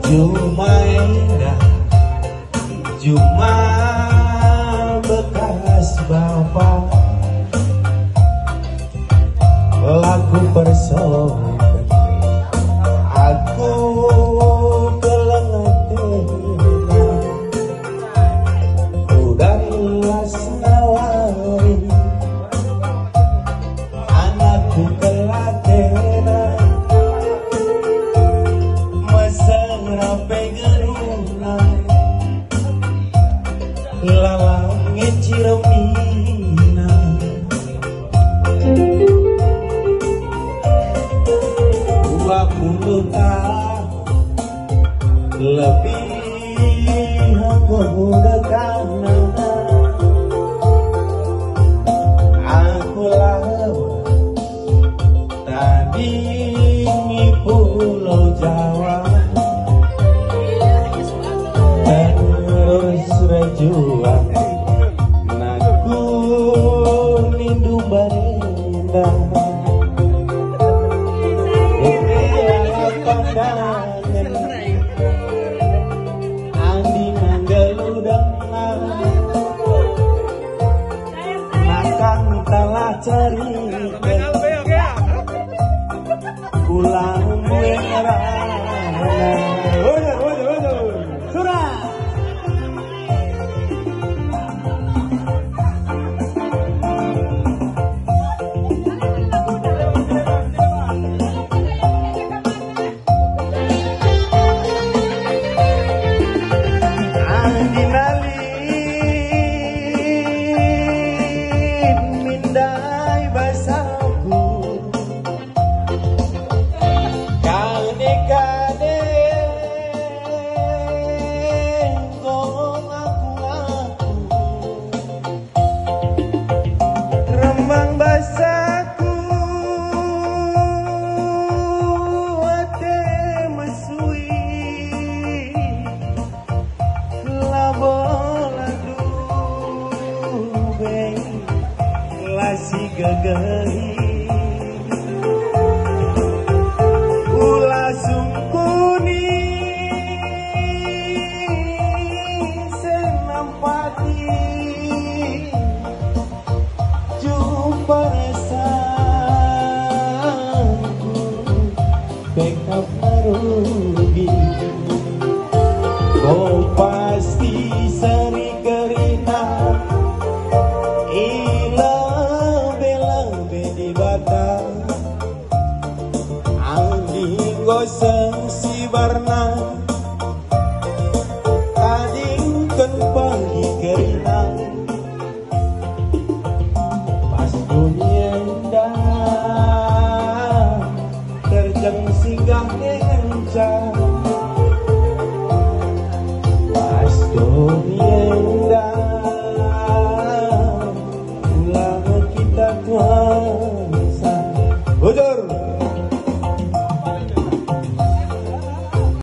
Jumaindah, Juma bekas bapak, lagu persoalan aku kelengatena, udah lasnawari anakku kelatena, mesra pegeruna lalang ngeciromina, tahun lebih aku dekana, aku lawan tadi di Pulau Jawa, terus rejuang naku nindu barendah. Andi manggeludang makan telah cerita pulang merah surah si gagari ulah sungkuni senampati jumpa rasaku backup narugi kau pasti seri kerina goseng si Barna